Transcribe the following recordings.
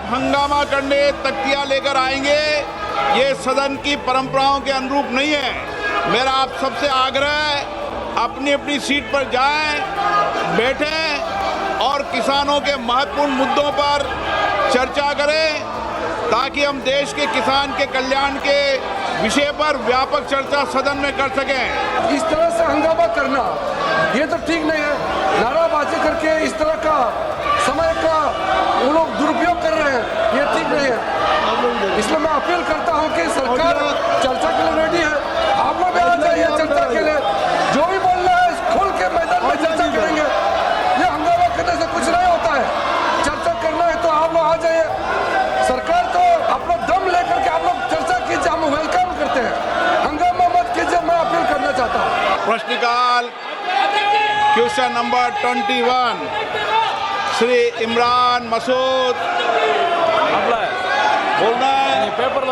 हंगामा करने तख्तियां लेकर आएंगे, ये सदन की परंपराओं के अनुरूप नहीं है। मेरा आप सबसे आग्रह है, अपनी अपनी सीट पर जाएं, बैठें और किसानों के महत्वपूर्ण मुद्दों पर चर्चा करें, ताकि हम देश के किसान के कल्याण के विषय पर व्यापक चर्चा सदन में कर सकें। इस तरह से हंगामा करना ये तो ठीक नहीं है। नाराबाजी करके इस तरह का समय का वो लोग दुरुपयोग कर रहे हैं, ये ठीक नहीं है। इसलिए मैं अपील करता हूं कि सरकार चर्चा के लिए रेडी है। आप लोग भी आ जाइए चर्चा के लिए, जो भी बोल रहे हैं खुल के मैदान में चर्चा करेंगे। ये हंगामा करने से कुछ नहीं होता है। चर्चा करना है तो आप लोग आ जाइए। सरकार तो अपना दम लेकर के आप लोग चर्चा कीजिए, हम वेलकम करते हैं। हंगामा मत कीजिए, मैं अपील करना चाहता हूँ। प्रश्नकाल क्वेश्चन नंबर 21 श्री इमरान मसूद बोलना है। पेपर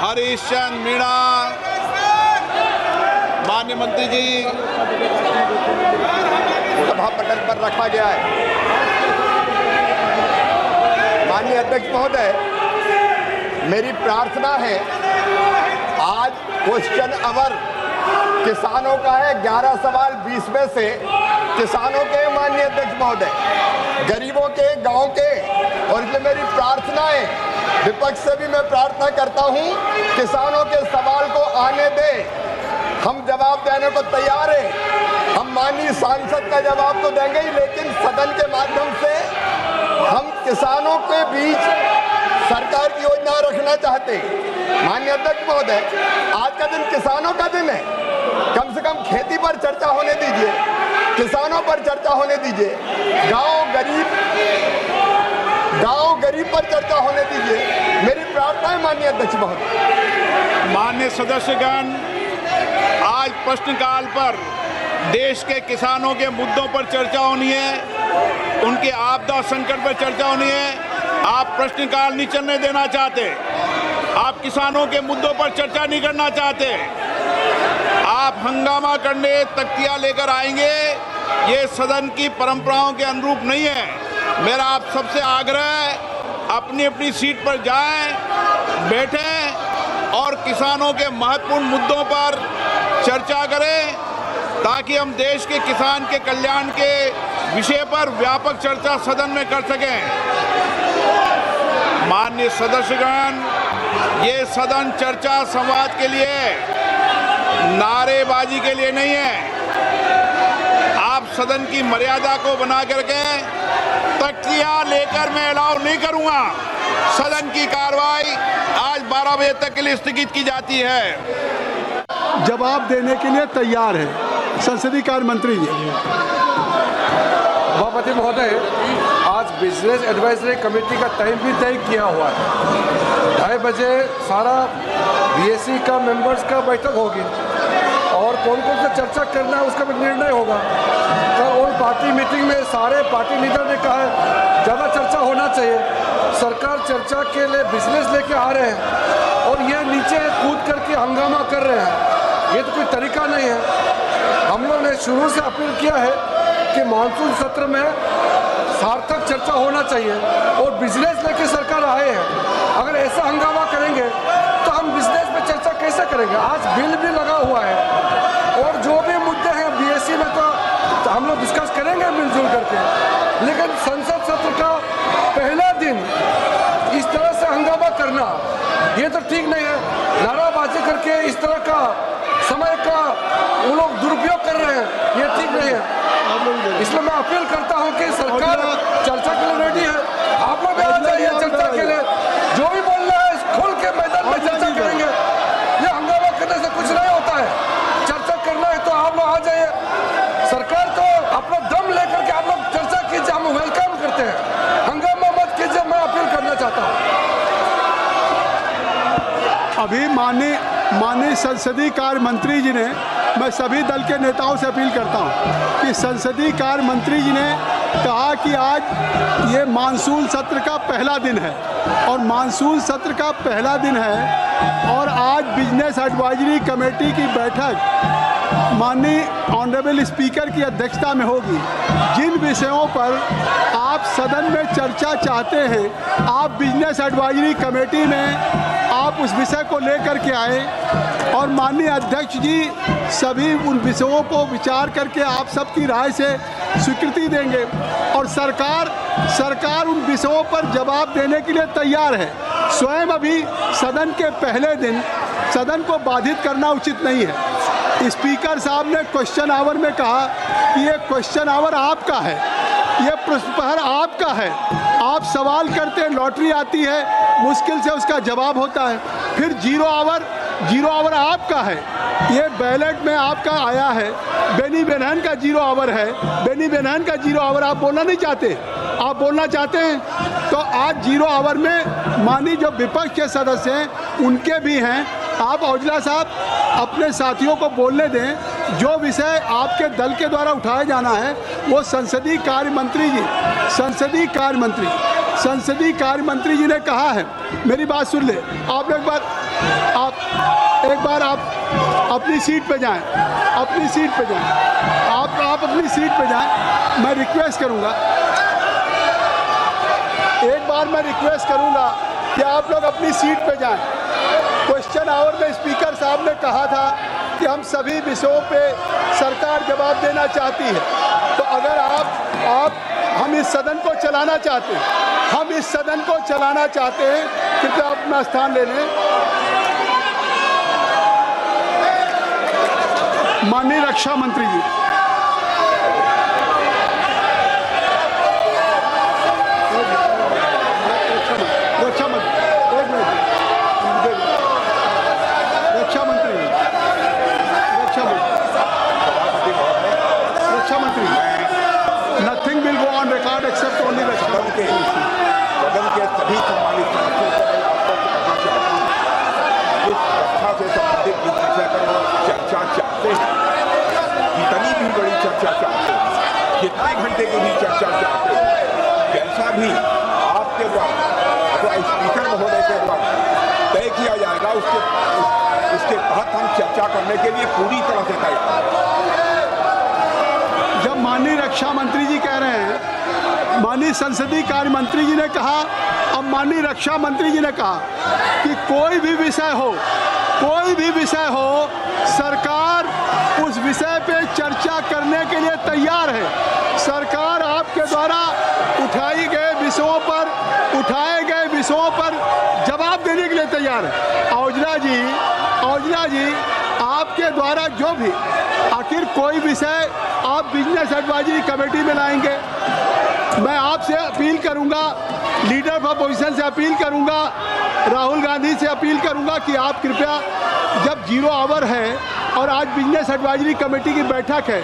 हरीश चंद मीणा, माननीय मंत्री जी, सभा पटल पर रखा गया है। माननीय अध्यक्ष महोदय, मेरी प्रार्थना है, आज क्वेश्चन आवर किसानों का है। 11 सवाल 20 में से किसानों के, माननीय अध्यक्ष महोदय, गरीबों के, गांव के, और इसलिए मेरी प्रार्थना है, विपक्ष से भी मैं प्रार्थना करता हूं, किसानों के सवाल को आने दे। हम जवाब देने को तैयार हैं। हम माननीय सांसद का जवाब तो देंगे ही, लेकिन सदन के माध्यम से हम किसानों के बीच सरकार की योजना रखना चाहते हैं। माननीय अध्यक्ष महोदय, आज का दिन किसानों का दिन है। कम से कम खेती पर चर्चा होने दीजिए, किसानों पर चर्चा होने दीजिए, गांव गरीब पर चर्चा होने दीजिए। मेरी प्रार्थना है माननीय अध्यक्ष महोदय। माननीय सदस्यगण, आज प्रश्नकाल पर देश के किसानों के मुद्दों पर चर्चा होनी है, उनके आपदा संकट पर चर्चा होनी है। आप प्रश्नकाल नहीं चलने देना चाहते, आप किसानों के मुद्दों पर चर्चा नहीं करना चाहते, आप हंगामा करने तख्तियां लेकर आएंगे, ये सदन की परंपराओं के अनुरूप नहीं है। मेरा आप सबसे आग्रह है, अपनी अपनी सीट पर जाएं, बैठें और किसानों के महत्वपूर्ण मुद्दों पर चर्चा करें, ताकि हम देश के किसान के कल्याण के विषय पर व्यापक चर्चा सदन में कर सकें। माननीय सदस्यगण, ये सदन चर्चा संवाद के लिए, नारेबाजी के लिए नहीं है। आप सदन की मर्यादा को बना करके तख्तियां लेकर मैं अलाउ नहीं करूंगा। सदन की कार्रवाई आज 12 बजे तक के लिए स्थगित की जाती है। जवाब देने के लिए तैयार है संसदीय कार्य मंत्री जी। सभापति महोदय, आज बिजनेस एडवाइजरी कमेटी का टाइम भी तय किया हुआ है। 2:30 बजे सारा बीएससी का मेंबर्स का बैठक होगी और कौन कौन से चर्चा करना है उसका भी निर्णय होगा। कल और पार्टी मीटिंग में सारे पार्टी लीडर ने कहा है ज़्यादा चर्चा होना चाहिए। सरकार चर्चा के लिए बिजनेस लेके आ रहे हैं और ये नीचे कूद करके हंगामा कर रहे हैं, ये तो कोई तरीका नहीं है। हम लोग ने शुरू से अपील किया है कि मानसून सत्र में सार्थक चर्चा होना चाहिए और बिजनेस लेके सरकार आए हैं। अगर ऐसा हंगामा करेंगे तो हम बिजनेस पे चर्चा कैसे करेंगे। आज बिल भी लगा हुआ है और जो भी मुद्दे हैं बीएससी में तो हम लोग डिस्कस करेंगे मिलजुल करके, लेकिन संसद सत्र का पहला दिन इस तरह से हंगामा करना ये तो ठीक नहीं है। नाराबाजी करके इस तरह का समय का वो लोग दुरुपयोग कर रहे हैं, ये ठीक नहीं है। इसलिए मैं अपील करता हूं कि सरकार चर्चा के लिए रेडी है। आप लोग भी आ जाइए चर्चा के लिए, जो भी बोल रहे हैं खुल के मैदान में चर्चा करेंगे। ये हंगामा करने से कुछ नहीं होता है। चर्चा करना है तो आप लोग आ जाइए। सरकार तो अपना दम लेकर के आप लोग चर्चा कीजिए, हम वेलकम करते हैं। हंगामा मत कीजिए, मैं अपील करना चाहता हूँ। अभी माननीय संसदीय कार्य मंत्री जी ने, मैं सभी दल के नेताओं से अपील करता हूं कि संसदीय कार्य मंत्री जी ने कहा कि आज ये मानसून सत्र का पहला दिन है और मानसून सत्र का पहला दिन है और आज बिजनेस एडवाइजरी कमेटी की बैठक माननीय ऑनरेबल स्पीकर की अध्यक्षता में होगी। जिन विषयों पर आप आप सदन में चर्चा चाहते हैं, आप बिजनेस एडवाइजरी कमेटी में आप उस विषय को लेकर के आए और माननीय अध्यक्ष जी सभी उन विषयों को विचार करके आप सबकी राय से स्वीकृति देंगे और सरकार उन विषयों पर जवाब देने के लिए तैयार है। स्वयं अभी सदन के पहले दिन सदन को बाधित करना उचित नहीं है। स्पीकर साहब ने क्वेश्चन आवर में कहा कि ये क्वेश्चन आवर आपका है, ये प्रश्न प्रहर आपका है, आप सवाल करते हैं, लॉटरी आती है, मुश्किल से उसका जवाब होता है। फिर जीरो आवर आपका है, ये बैलेट में आपका आया है। बेनी बेनहन का जीरो आवर है, बेनी बेनहन का जीरो आवर आप बोलना नहीं चाहते, आप बोलना चाहते हैं तो आज जीरो आवर में माननीय जो विपक्ष के सदस्य हैं उनके भी हैं। आप औजला साहब अपने साथियों को बोलने दें। जो विषय आपके दल के द्वारा उठाया जाना है वो संसदीय कार्य मंत्री जी ने कहा है। मेरी बात सुन ले, आप एक बार अपनी सीट पे जाएं, आप अपनी सीट पे जाएं। मैं रिक्वेस्ट करूंगा, एक बार मैं रिक्वेस्ट करूंगा कि आप लोग अपनी सीट पे जाएं। क्वेश्चन आवर में स्पीकर साहब ने कहा था कि हम सभी विषयों पे सरकार जवाब देना चाहती है, तो अगर हम इस सदन को चलाना चाहते हैं, कृपया अपना स्थान ले लें। माननीय रक्षा मंत्री जी, nothing will go on record except only सदन के सभी सम्मानित सदस्यों को मैं आपको कहना चाहता हूं, इस रक्षा से संबंधित जिस विषय पर वो चर्चा चाहते हैं, जितनी भी बड़ी चर्चा चाहते हैं, जितने घंटे की भी चर्चा चाहते हैं, जैसा भी आपके द्वारा अथवा स्पीकर महोदय के द्वारा तय किया जाएगा उसके तहत हम चर्चा करने के लिए पूरी तरह से तैयार हैं। जब माननीय रक्षा मंत्री जी कह रहे हैं, माननीय संसदीय कार्य मंत्री जी ने कहा, अब माननीय रक्षा मंत्री जी ने कहा कि कोई भी विषय हो सरकार उस विषय पे चर्चा करने के लिए तैयार है। सरकार आपके द्वारा उठाए गए विषयों पर जवाब देने के लिए तैयार है। औजला जी आपके द्वारा जो भी आखिर कोई विषय आप बिजनेस एडवाइजरी कमेटी में लाएंगे, मैं आपसे अपील करूंगा, लीडर ऑफ अपोजिशन से अपील करूंगा, राहुल गांधी से अपील करूंगा कि आप कृपया, जब जीरो आवर है और आज बिजनेस एडवाइजरी कमेटी की बैठक है,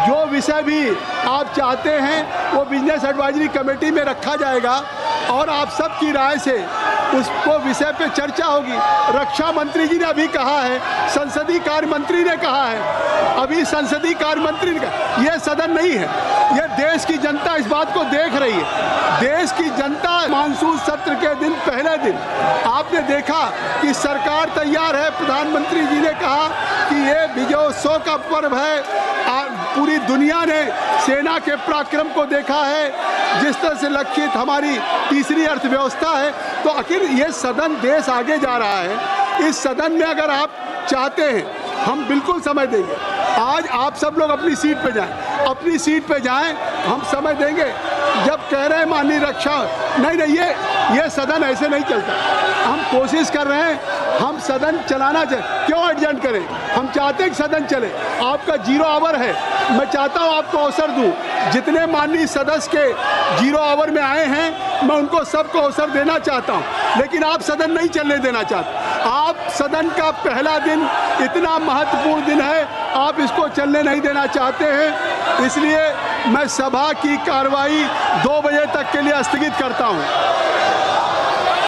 जो विषय भी आप चाहते हैं वो बिजनेस एडवाइजरी कमेटी में रखा जाएगा और आप सबकी राय से उसको विषय पे चर्चा होगी। रक्षा मंत्री जी ने अभी कहा है, संसदीय कार्य मंत्री ने कहा है, अभी संसदीय कार्य मंत्री ने कहा, यह सदन नहीं है, यह देश की जनता इस बात को देख रही है। देश की जनता मानसून सत्र के दिन पहले दिन आपने देखा कि सरकार तैयार है। प्रधानमंत्री जी ने कहा कि ये विजयोत्सव का पर्व है। पूरी दुनिया ने सेना के पराक्रम को देखा है, जिस तरह से लक्षित हमारी तीसरी अर्थव्यवस्था है। तो आखिर ये सदन, देश आगे जा रहा है। इस सदन में अगर आप चाहते हैं, हम बिल्कुल समय देंगे। आज आप सब लोग अपनी सीट पे जाएं, हम समय देंगे। जब कह रहे हैं माननीय रक्षा, नहीं, ये सदन ऐसे नहीं चलता। हम कोशिश कर रहे हैं, हम सदन चलाना चाहिए। क्यों एडजस्ट करें? हम चाहते हैं कि सदन चले। आपका जीरो आवर है, मैं चाहता हूं आपको अवसर दूं। जितने माननीय सदस्य के जीरो आवर में आए हैं, मैं उनको सबको अवसर देना चाहता हूं, लेकिन आप सदन नहीं चलने देना चाहते। आप सदन का पहला दिन इतना महत्वपूर्ण दिन है, आप इसको चलने नहीं देना चाहते हैं। इसलिए मैं सभा की कार्रवाई 2 बजे तक के लिए स्थगित करता हूं।